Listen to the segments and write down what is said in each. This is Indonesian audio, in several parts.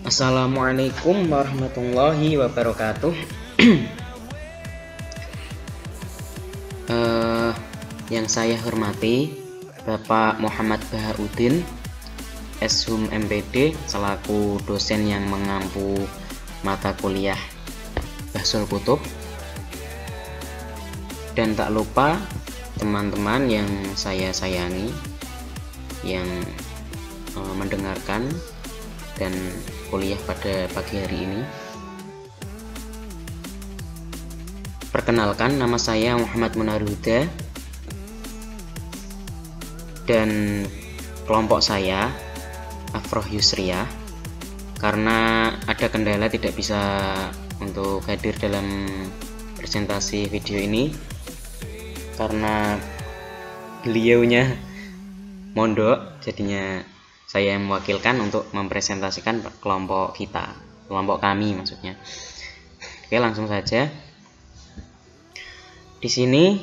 Assalamualaikum warahmatullahi wabarakatuh. Yang saya hormati Bapak Muhammad Baharudin, Shum MPD, selaku dosen yang mengampu mata kuliah Bahsul Kutub. Dan tak lupa teman-teman yang saya sayangi yang mendengarkan dan kuliah pada pagi hari ini. Perkenalkan, nama saya Muhammad Munarul Huda dan kelompok saya Afroh Yusriyah. Karena ada kendala tidak bisa untuk hadir dalam presentasi video ini karena beliaunya mondok, jadinya saya yang mewakilkan untuk mempresentasikan kelompok kita, kelompok kami maksudnya. Oke, langsung saja. Di sini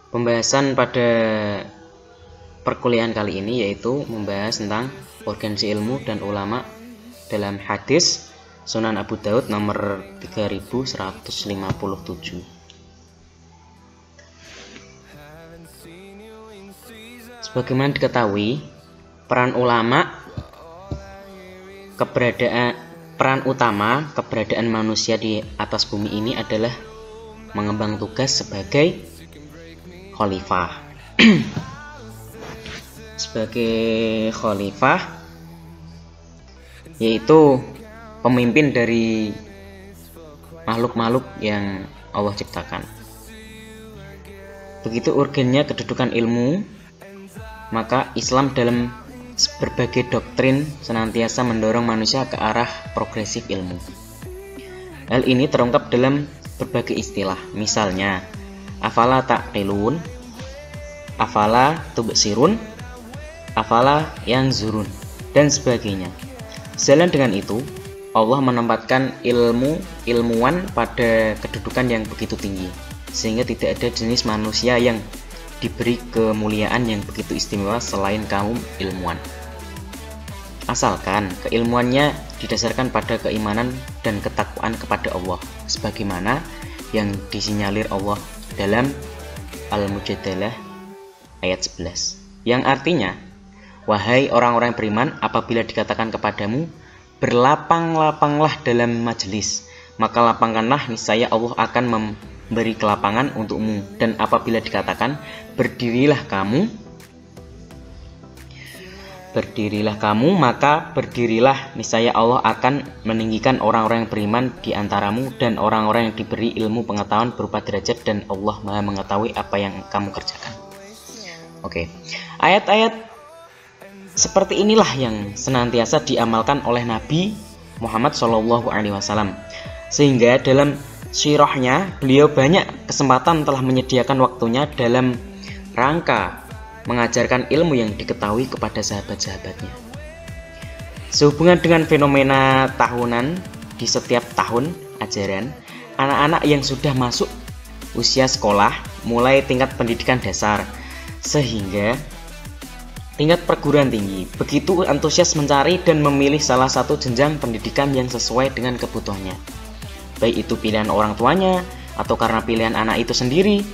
pembahasan pada perkuliahan kali ini yaitu membahas tentang urgensi ilmu dan ulama dalam hadis Sunan Abu Daud nomor 3157. Sebagaimana diketahui, peran utama keberadaan manusia di atas bumi ini adalah mengemban tugas sebagai khalifah. Sebagai khalifah yaitu pemimpin dari makhluk-makhluk yang Allah ciptakan. Begitu urgennya kedudukan ilmu, maka Islam dalam berbagai doktrin senantiasa mendorong manusia ke arah progresif ilmu. Hal ini terungkap dalam berbagai istilah, misalnya afala taqilun, afala tubsirun, afala yanzurun, dan sebagainya. Sejalan dengan itu, Allah menempatkan ilmuwan pada kedudukan yang begitu tinggi, sehingga tidak ada jenis manusia yang diberi kemuliaan yang begitu istimewa selain kaum ilmuwan. Asalkan keilmuannya didasarkan pada keimanan dan ketakwaan kepada Allah, sebagaimana yang disinyalir Allah dalam Al-Mujadalah ayat 11, yang artinya, wahai orang-orang beriman, apabila dikatakan kepadamu, berlapang-lapanglah dalam majelis, maka lapangkanlah, niscaya Allah akan memberi kelapangan untukmu. Dan apabila dikatakan berdirilah kamu, maka berdirilah, niscaya Allah akan meninggikan orang-orang yang beriman di antaramu dan orang-orang yang diberi ilmu pengetahuan berupa derajat, dan Allah Maha mengetahui apa yang kamu kerjakan. Oke, ayat-ayat seperti inilah yang senantiasa diamalkan oleh Nabi Muhammad SAW, sehingga dalam sirahnya beliau banyak kesempatan telah menyediakan waktunya dalam rangka mengajarkan ilmu yang diketahui kepada sahabat-sahabatnya. Sehubungan dengan fenomena tahunan di setiap tahun ajaran, anak-anak yang sudah masuk usia sekolah mulai tingkat pendidikan dasar sehingga tingkat perguruan tinggi begitu antusias mencari dan memilih salah satu jenjang pendidikan yang sesuai dengan kebutuhannya, baik itu pilihan orang tuanya atau karena pilihan anak itu sendiri.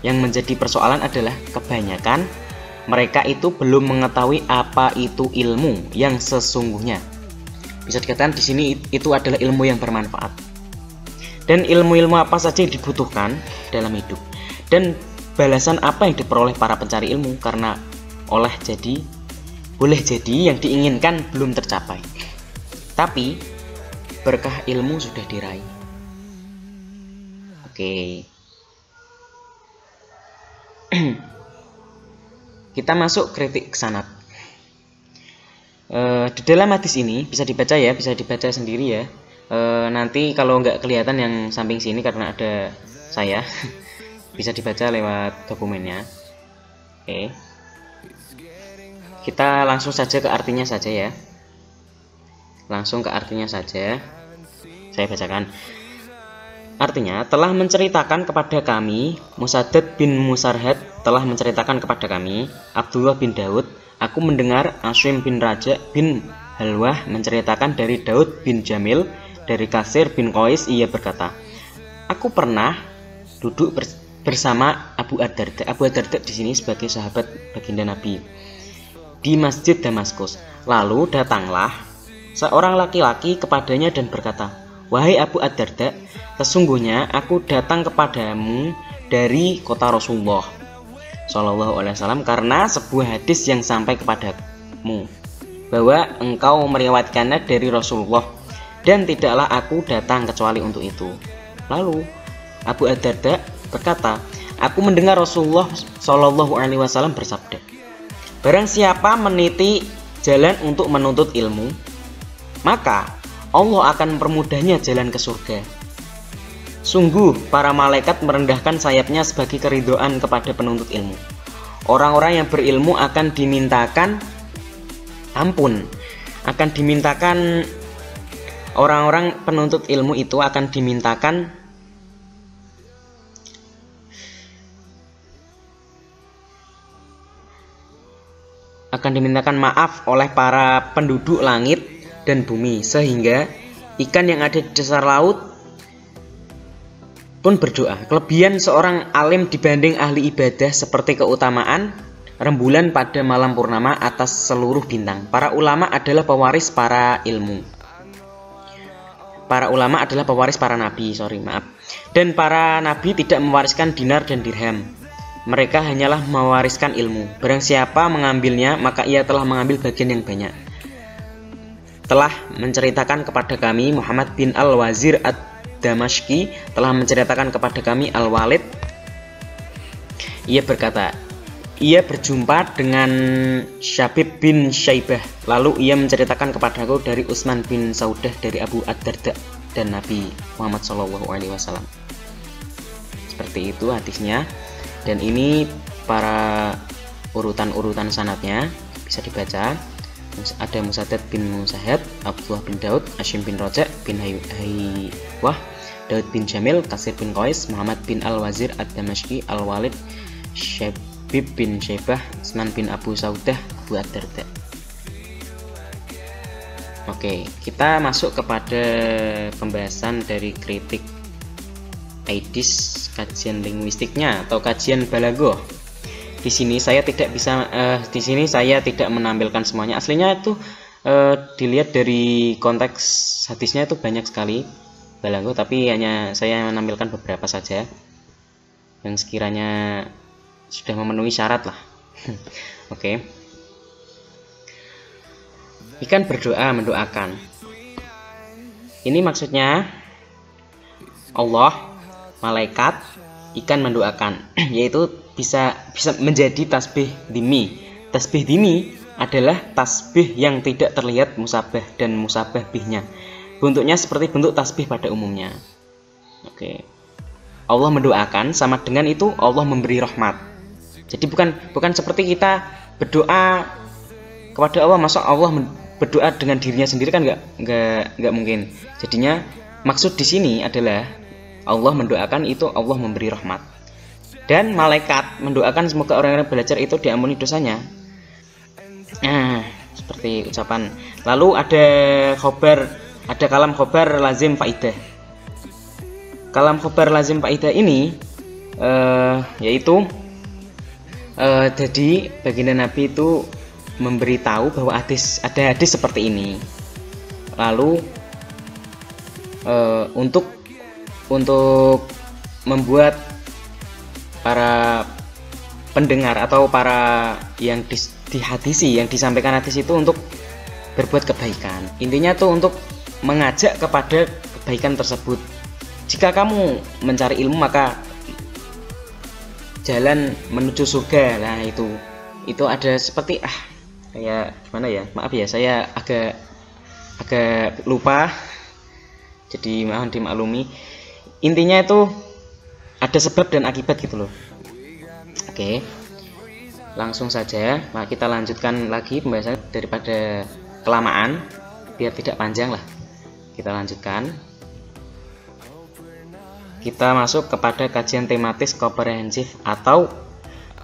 Yang menjadi persoalan adalah kebanyakan mereka itu belum mengetahui apa itu ilmu yang sesungguhnya. Bisa dikatakan di sini itu adalah ilmu yang bermanfaat. Dan ilmu-ilmu apa saja yang dibutuhkan dalam hidup, dan balasan apa yang diperoleh para pencari ilmu, karena boleh jadi yang diinginkan belum tercapai, tapi berkah ilmu sudah diraih. Oke. Kita masuk kritik sanad. Di dalam hadis ini bisa dibaca sendiri ya. Nanti kalau nggak kelihatan yang samping sini karena ada saya, bisa dibaca lewat dokumennya. Oke. Kita langsung saja ke artinya saja ya. Saya bacakan. Artinya, telah menceritakan kepada kami, Musaddad bin Musarhad telah menceritakan kepada kami, Abdullah bin Daud, aku mendengar Asim bin Raja bin Halwah menceritakan dari Daud bin Jamil dari Kasir bin Qais, ia berkata, aku pernah duduk bersama Abu Ad-Darda. Abu Ad-Darda di sini sebagai sahabat baginda Nabi di Masjid Damaskus. Lalu datanglah seorang laki-laki kepadanya dan berkata, wahai Abu Ad-Darda, sesungguhnya aku datang kepadamu dari kota Rasulullah Shallallahu Alaihi Wasallam karena sebuah hadis yang sampai kepadamu bahwa engkau meriwayatkannya dari Rasulullah, dan tidaklah aku datang kecuali untuk itu. Lalu Abu Ad-Darda berkata, aku mendengar Rasulullah Shallallahu Alaihi Wasallam bersabda, barang siapa meniti jalan untuk menuntut ilmu, maka Allah akan mempermudahnya jalan ke surga. Sungguh para malaikat merendahkan sayapnya sebagai keridhaan kepada penuntut ilmu. Orang-orang yang berilmu akan dimintakan ampun, akan dimintakan orang-orang penuntut ilmu itu akan dimintakan maaf oleh para penduduk langit dan bumi, sehingga ikan yang ada di dasar laut pun berdoa. Kelebihan seorang alim dibanding ahli ibadah seperti keutamaan rembulan pada malam purnama atas seluruh bintang. Para ulama adalah pewaris para ilmu. Para ulama adalah pewaris para nabi, Dan para nabi tidak mewariskan dinar dan dirham. Mereka hanyalah mewariskan ilmu. Barang siapa mengambilnya, maka ia telah mengambil bagian yang banyak. Telah menceritakan kepada kami Muhammad bin Al-Wazir Ad-Damashqi telah menceritakan kepada kami Al-Walid. Ia berkata, ia berjumpa dengan Syabib bin Syaibah. Lalu ia menceritakan kepadaku dari Utsman bin Saudah dari Abu Ad-Darda dan Nabi Muhammad SAW. Seperti itu hadisnya. Dan ini para urutan-urutan sanadnya bisa dibaca. Ada Musaddad bin Musahad, Abdullah bin Daud, Hashim bin Roja' bin Haywah, Daud bin Jamil, Kasir bin Qais, Muhammad bin Al-Wazir Ad-Damashqi, Al-Walid, Syabib bin Syaibah, Utsman bin Abu Saudah, Abu Ad-Darda. Oke, kita masuk kepada pembahasan dari kritik Aidis, kajian linguistiknya atau kajian balaghah. Di sini saya tidak menampilkan semuanya. Aslinya itu dilihat dari konteks hadisnya itu banyak sekali balaghah, tapi hanya saya menampilkan beberapa saja yang sekiranya sudah memenuhi syarat lah. Oke. Ikan berdoa mendoakan. Ini maksudnya Allah, malaikat, ikan mendoakan, yaitu bisa menjadi tasbih dimi. Tasbih dimi adalah tasbih yang tidak terlihat musabah dan musabah bihnya. Bentuknya seperti bentuk tasbih pada umumnya. Oke. Allah mendoakan sama dengan itu Allah memberi rahmat. Jadi bukan seperti kita berdoa kepada Allah, masa Allah berdoa dengan dirinya sendiri, kan nggak mungkin. Jadinya maksud di sini adalah Allah mendoakan itu Allah memberi rahmat, dan malaikat mendoakan semoga orang-orang belajar itu diampuni dosanya. Seperti ucapan. Lalu ada kalam khobar lazim faidah. Kalam khobar lazim faidah ini yaitu jadi baginda Nabi itu memberitahu bahwa ada hadis seperti ini. Lalu untuk membuat para pendengar atau para yang dihadisi, yang disampaikan hadis itu untuk berbuat kebaikan. Intinya tuh untuk mengajak kepada kebaikan tersebut. Jika kamu mencari ilmu, maka jalan menuju surga. Nah, itu ada seperti kayak gimana ya? Maaf ya, saya agak lupa. Jadi mohon dimaklumi. Intinya itu ada sebab dan akibat gitu loh. Oke. Langsung saja, nah kita lanjutkan lagi pembahasan daripada kelamaan, biar tidak panjang lah. Kita lanjutkan. Kita masuk kepada kajian tematis komprehensif atau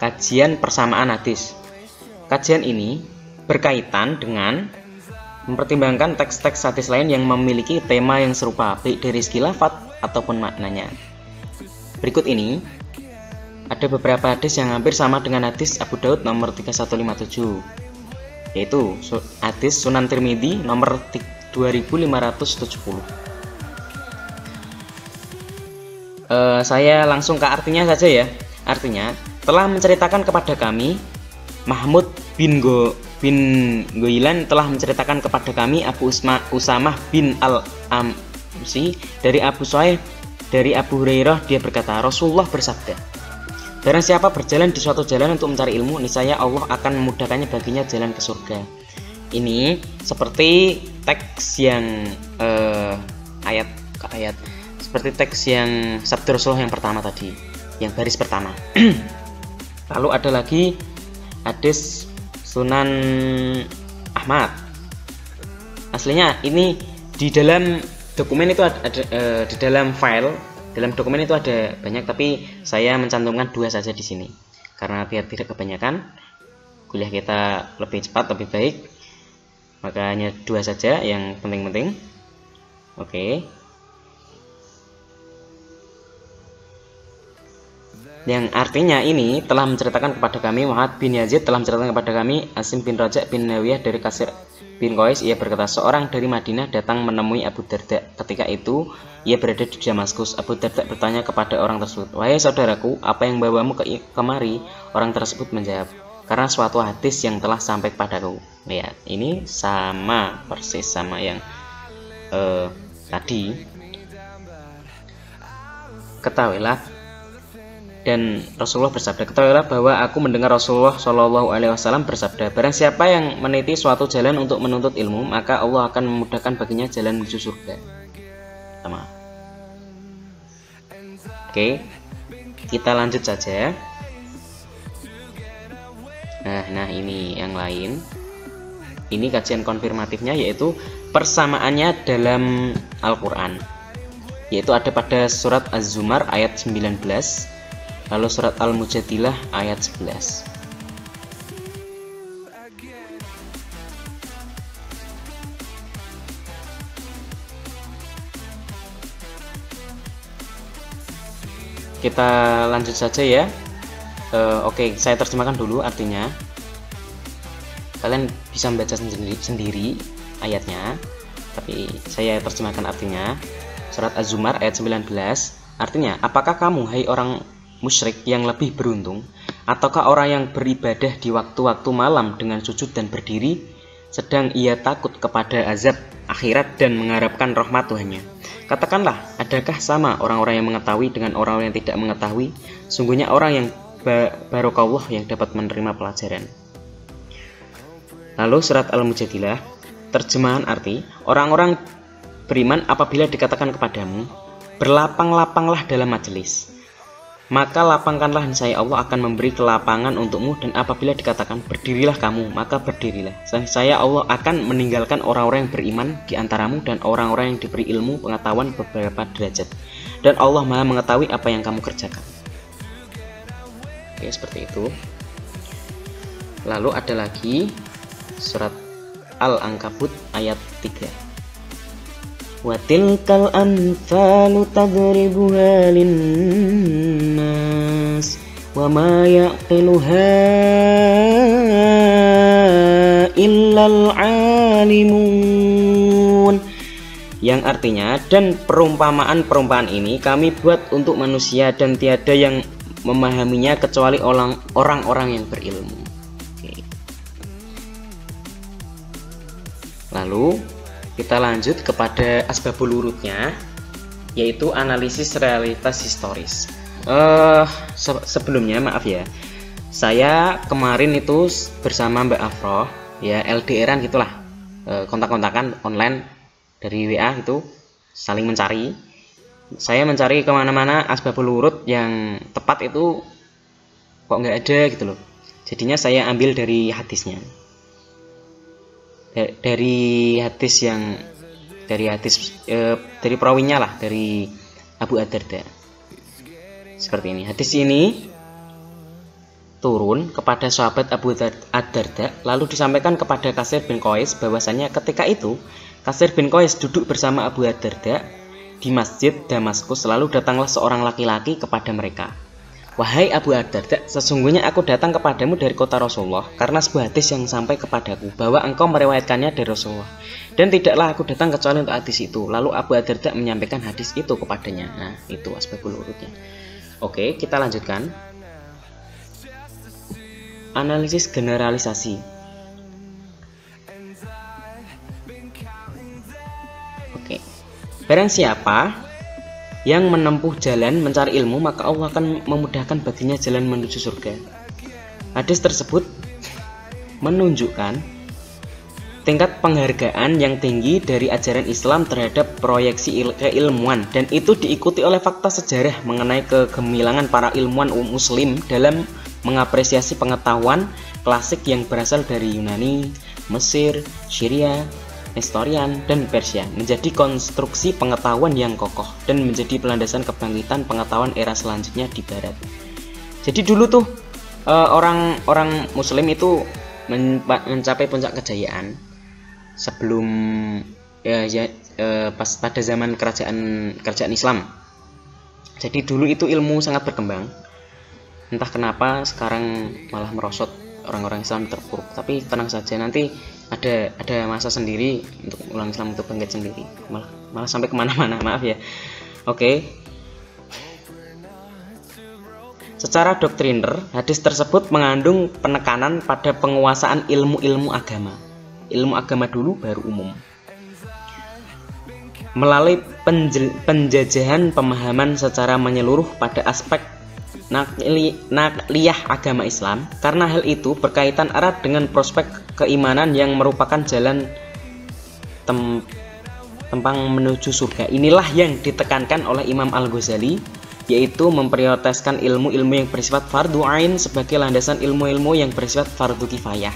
kajian persamaan hadis. Kajian ini berkaitan dengan mempertimbangkan teks-teks hadis lain yang memiliki tema yang serupa, baik dari segi lafadz ataupun maknanya. Berikut ini ada beberapa hadis yang hampir sama dengan hadis Abu Daud nomor 3157, yaitu hadis Sunan Tirmidzi nomor 2570. Saya langsung ke artinya saja ya. Artinya, telah menceritakan kepada kami Mahmud bin Ghailan telah menceritakan kepada kami Abu Usamah bin Al-Amsi dari Abu Sa'id dari Abu Hurairah, dia berkata, Rasulullah bersabda, barang siapa berjalan di suatu jalan untuk mencari ilmu, niscaya Allah akan memudahkannya baginya jalan ke surga. Ini seperti teks yang ayat ke ayat, seperti teks yang sabda Rasulullah yang pertama tadi, yang baris pertama. Lalu ada lagi hadis Sunan Ahmad. Aslinya ini di dalam dokumen itu ada di dalam file, dalam dokumen itu ada banyak, tapi saya mencantumkan 2 saja di sini karena biar tidak kebanyakan, kuliah kita lebih cepat lebih baik, makanya 2 saja yang penting-penting. Oke. Yang artinya ini telah menceritakan kepada kami Muhammad bin Yazid telah menceritakan kepada kami Asim bin Raja bin Nawiyah dari Kasir bin Qais. Ia berkata, seorang dari Madinah datang menemui Abu Darda. Ketika itu ia berada di Damaskus. Abu Darda bertanya kepada orang tersebut, wahai saudaraku, apa yang bawamu kemari? Orang tersebut menjawab, karena suatu hadis yang telah sampai kepadaku. Lihat, ini sama persis sama yang tadi. Ketahuilah, dan Rasulullah bersabda, ketahuilah bahwa aku mendengar Rasulullah Shallallahu Alaihi Wasallam bersabda, barang siapa yang meniti suatu jalan untuk menuntut ilmu, maka Allah akan memudahkan baginya jalan menuju surga. Sama. Oke, kita lanjut saja. Nah ini yang lain. Ini kajian konfirmatifnya, yaitu persamaannya dalam Al-Quran, yaitu ada pada surat Az-Zumar ayat 19, lalu surat Al-Mujadilah ayat 11. Kita lanjut saja ya. Oke, saya terjemahkan dulu artinya. Kalian bisa membaca sendiri ayatnya, tapi saya terjemahkan artinya. Surat Az-Zumar ayat 19. Artinya, apakah kamu, hai orang musyrik yang lebih beruntung, ataukah orang yang beribadah di waktu-waktu malam dengan sujud dan berdiri, sedang ia takut kepada azab akhirat dan mengharapkan rahmat Tuhannya? Katakanlah, adakah sama orang-orang yang mengetahui dengan orang-orang yang tidak mengetahui? Sungguhnya orang yang barokallah yang dapat menerima pelajaran. Lalu surat Al-Mujadilah, terjemahan arti, orang-orang beriman apabila dikatakan kepadamu, berlapang-lapanglah dalam majelis, maka lapangkanlah, niscaya Allah akan memberi kelapangan untukmu, dan apabila dikatakan berdirilah kamu, maka berdirilah. Saya Allah akan meninggalkan orang-orang yang beriman di antaramu dan orang-orang yang diberi ilmu pengetahuan beberapa derajat, dan Allah Maha mengetahui apa yang kamu kerjakan. Oke, seperti itu. Lalu ada lagi surat Al-Ankabut ayat 3. Wa tilkal amthalu tadribuha linnas wa ma yaqiluha illal alimun. Yang artinya, dan perumpamaan-perumpamaan ini kami buat untuk manusia dan tiada yang memahaminya kecuali orang-orang yang berilmu. Oke. Lalu kita lanjut kepada asbabul wurudnya, yaitu analisis realitas historis. Sebelumnya maaf ya, saya kemarin itu bersama Mbak Afroh ya, LDRan gitulah, kontak-kontakan online dari WA itu, saling mencari. Saya mencari kemana-mana asbabul wurud yang tepat itu kok nggak ada gitu loh. Jadinya saya ambil dari hadisnya. Dari hadis dari perawinya lah, dari Abu Darda. Seperti ini. Hadis ini turun kepada sahabat Abu Ad-Darda, lalu disampaikan kepada Kasir bin Qais bahwasanya ketika itu Kasir bin Qais duduk bersama Abu Ad-Darda di masjid Damaskus, lalu datanglah seorang laki-laki kepada mereka. Wahai Abu Ad-Darda, sesungguhnya aku datang kepadamu dari kota Rasulullah karena sebuah hadis yang sampai kepadaku bahwa engkau meriwayatkannya dari Rasulullah, dan tidaklah aku datang kecuali untuk hadis itu. Lalu Abu Ad-Darda menyampaikan hadis itu kepadanya. Nah, itu asbabul wurudnya. Oke, kita lanjutkan. Analisis generalisasi. Oke. Barang siapa yang menempuh jalan mencari ilmu, maka Allah akan memudahkan baginya jalan menuju surga. Hadis tersebut menunjukkan tingkat penghargaan yang tinggi dari ajaran Islam terhadap proyeksi keilmuan, dan itu diikuti oleh fakta sejarah mengenai kegemilangan para ilmuwan muslim dalam mengapresiasi pengetahuan klasik yang berasal dari Yunani, Mesir, Syria, Nestorian, dan Persia menjadi konstruksi pengetahuan yang kokoh dan menjadi pelandasan kebangkitan pengetahuan era selanjutnya di barat. Jadi dulu tuh orang muslim itu mencapai puncak kejayaan sebelum pas pada zaman kerajaan Islam. Jadi dulu itu ilmu sangat berkembang. Entah kenapa sekarang malah merosot, orang-orang Islam terpuruk. Tapi tenang saja, nanti ada masa sendiri untuk ulang Islam untuk bangkit sendiri. Malah sampai kemana-mana, maaf ya. Oke. Secara doktriner, hadis tersebut mengandung penekanan pada penguasaan ilmu-ilmu agama. Ilmu agama dulu baru umum. Melalui penjajahan pemahaman secara menyeluruh pada aspek nakliyah agama Islam, karena hal itu berkaitan erat dengan prospek keimanan yang merupakan jalan tempang menuju surga. Inilah yang ditekankan oleh Imam Al-Ghazali, yaitu memprioritaskan ilmu-ilmu yang bersifat fardu ain sebagai landasan ilmu-ilmu yang bersifat fardu kifayah.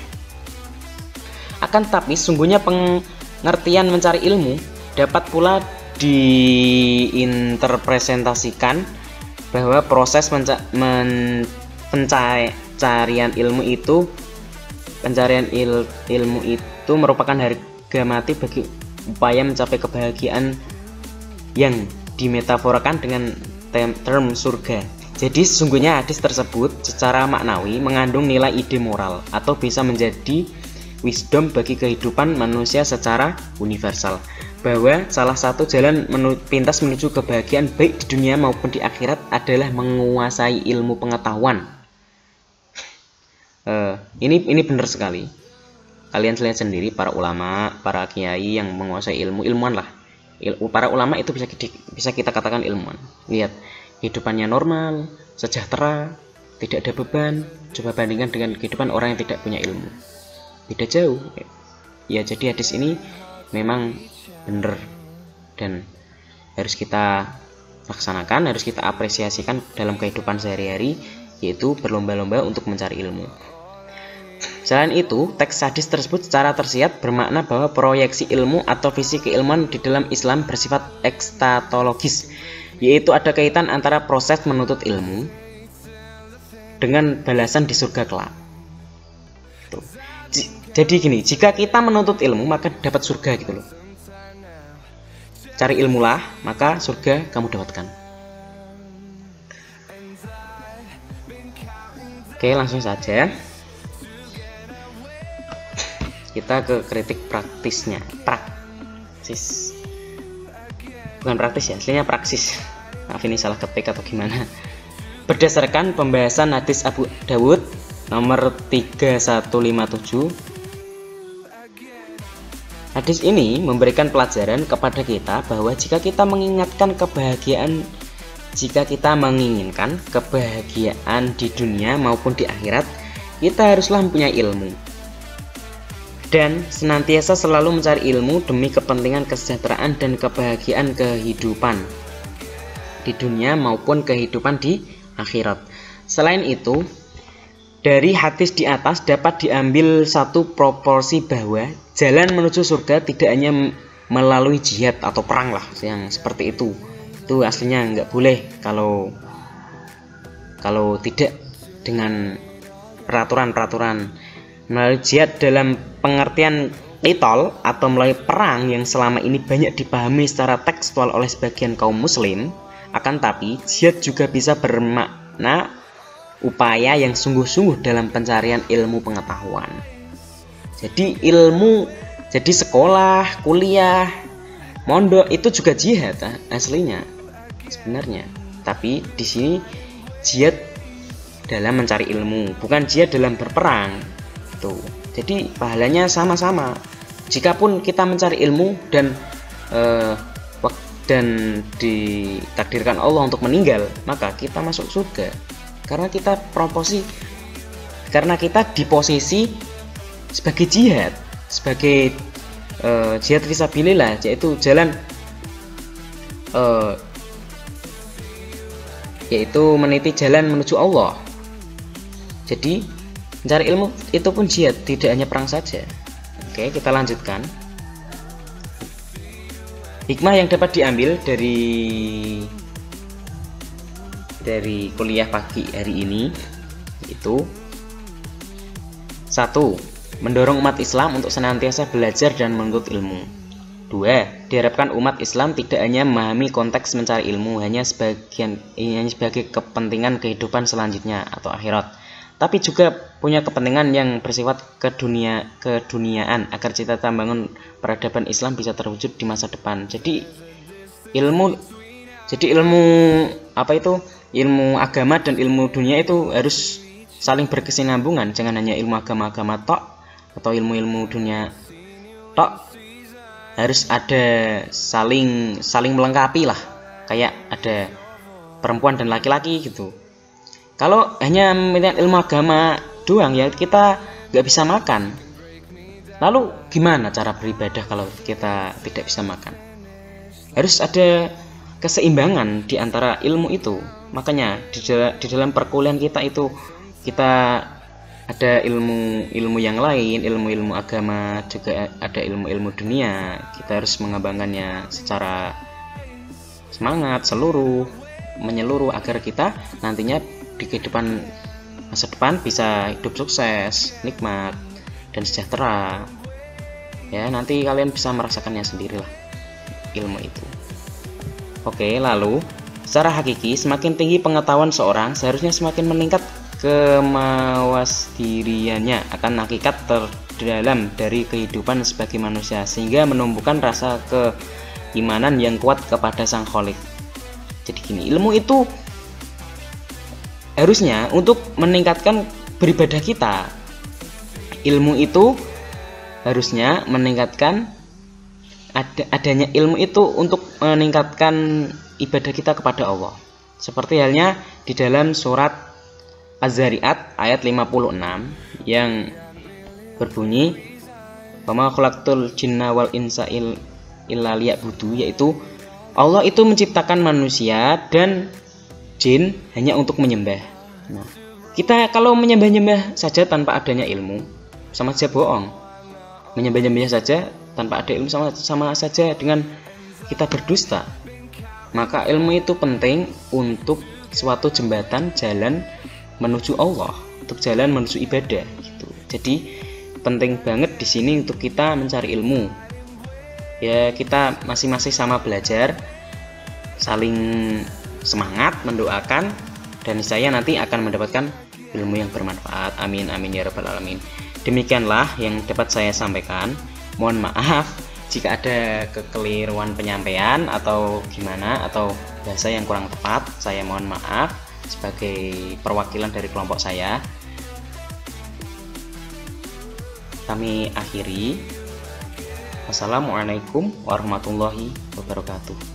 Akan tetapi sungguhnya pengertian mencari ilmu dapat pula diinterpretasikan bahwa proses pencarian ilmu itu merupakan harga mati bagi upaya mencapai kebahagiaan yang dimetaforakan dengan term surga. Jadi sesungguhnya hadis tersebut secara maknawi mengandung nilai ide moral atau bisa menjadi wisdom bagi kehidupan manusia secara universal, bahwa salah satu jalan pintas menuju kebahagiaan baik di dunia maupun di akhirat adalah menguasai ilmu pengetahuan. Ini benar sekali. Kalian lihat sendiri, para ulama, para kiai yang menguasai ilmuwan lah. Para ulama itu bisa kita katakan ilmuwan. Lihat, kehidupannya normal, sejahtera, tidak ada beban. Coba bandingkan dengan kehidupan orang yang tidak punya ilmu. Beda jauh. Ya, jadi hadis ini memang benar dan harus kita laksanakan, harus kita apresiasikan dalam kehidupan sehari-hari, yaitu berlomba-lomba untuk mencari ilmu. Selain itu, teks hadis tersebut secara tersirat bermakna bahwa proyeksi ilmu atau visi keilmuan di dalam Islam bersifat ekstatologis, yaitu ada kaitan antara proses menuntut ilmu dengan balasan di surga kelak. Jadi gini, jika kita menuntut ilmu maka dapat surga gitu loh. Cari ilmulah, maka surga kamu dapatkan. Oke, langsung saja kita ke kritik praktisnya. Praksis, bukan praktis ya, aslinya praksis. Maaf, ini salah ketik atau gimana. Berdasarkan pembahasan hadis Abu Dawud nomor 3157, hadis ini memberikan pelajaran kepada kita bahwa jika kita menginginkan kebahagiaan di dunia maupun di akhirat, kita haruslah mempunyai ilmu dan senantiasa selalu mencari ilmu demi kepentingan kesejahteraan dan kebahagiaan kehidupan di dunia maupun kehidupan di akhirat. Selain itu, dari hadis di atas dapat diambil satu proporsi bahwa jalan menuju surga tidak hanya melalui jihad atau perang lah, yang seperti itu aslinya nggak boleh kalau tidak dengan peraturan-peraturan. Melalui jihad dalam pengertian qital atau melalui perang yang selama ini banyak dipahami secara tekstual oleh sebagian kaum muslim, akan tapi jihad juga bisa bermakna upaya yang sungguh-sungguh dalam pencarian ilmu pengetahuan. Jadi ilmu, jadi sekolah, kuliah, mondok itu juga jihad aslinya sebenarnya. Tapi di sini jihad dalam mencari ilmu, bukan jihad dalam berperang. Tuh. Jadi pahalanya sama-sama. Jikapun kita mencari ilmu dan ditakdirkan Allah untuk meninggal, maka kita masuk surga. Karena kita di posisi sebagai jihad, sebagai jihad fisabilillah, yaitu jalan yaitu meniti jalan menuju Allah. Jadi mencari ilmu itu pun jihad, tidak hanya perang saja. Oke, kita lanjutkan. Hikmah yang dapat diambil dari kuliah pagi hari ini yaitu 1. Mendorong umat Islam untuk senantiasa belajar dan menuntut ilmu. 2. Diharapkan umat Islam tidak hanya memahami konteks mencari ilmu hanya sebagai kepentingan kehidupan selanjutnya atau akhirat, tapi juga punya kepentingan yang bersifat keduniaan agar cita-cita membangun peradaban Islam bisa terwujud di masa depan. Jadi ilmu ilmu agama dan ilmu dunia itu harus saling berkesinambungan, jangan hanya ilmu agama tok atau ilmu dunia tok. Harus ada saling melengkapi lah, kayak ada perempuan dan laki-laki gitu. Kalau hanya memiliki ilmu agama doang ya kita nggak bisa makan. Lalu gimana cara beribadah kalau kita tidak bisa makan? Harus ada keseimbangan di antara ilmu itu. Makanya di dalam perkuliahan kita itu kita ada ilmu yang lain, ilmu agama, juga ada ilmu dunia. Kita harus mengembangkannya secara semangat, menyeluruh agar kita nantinya di kehidupan masa depan bisa hidup sukses, nikmat, dan sejahtera. Ya, nanti kalian bisa merasakannya sendirilah ilmu itu. Oke, lalu secara hakiki semakin tinggi pengetahuan seorang, seharusnya semakin meningkat kemawasdiriannya akan hakikat terdalam dari kehidupan sebagai manusia, sehingga menumbuhkan rasa keimanan yang kuat kepada Sang Khalik. Jadi gini, ilmu itu harusnya untuk meningkatkan beribadah kita. Ilmu itu harusnya meningkatkan adanya ilmu itu untuk meningkatkan ibadah kita kepada Allah. Seperti halnya di dalam surat Az-Zariyat ayat 56 yang berbunyi wa ma khalaqtul jinna wal insa illa liya'budu, yaitu Allah itu menciptakan manusia dan jin hanya untuk menyembah. Nah, kita kalau menyembah-nyembah saja tanpa adanya ilmu sama saja bohong. Menyembah-nyembah saja tanpa ada ilmu sama saja dengan kita berdusta. Maka ilmu itu penting untuk suatu jembatan jalan menuju Allah, untuk jalan menuju ibadah gitu. Jadi penting banget di sini untuk kita mencari ilmu. Ya, kita masing-masing sama belajar, saling semangat mendoakan, dan saya nanti akan mendapatkan ilmu yang bermanfaat. Amin amin ya rabbal alamin. Demikianlah yang dapat saya sampaikan. Mohon maaf jika ada kekeliruan penyampaian atau gimana, atau bahasa yang kurang tepat. Saya mohon maaf sebagai perwakilan dari kelompok saya. Kami akhiri. Wassalamualaikum warahmatullahi wabarakatuh.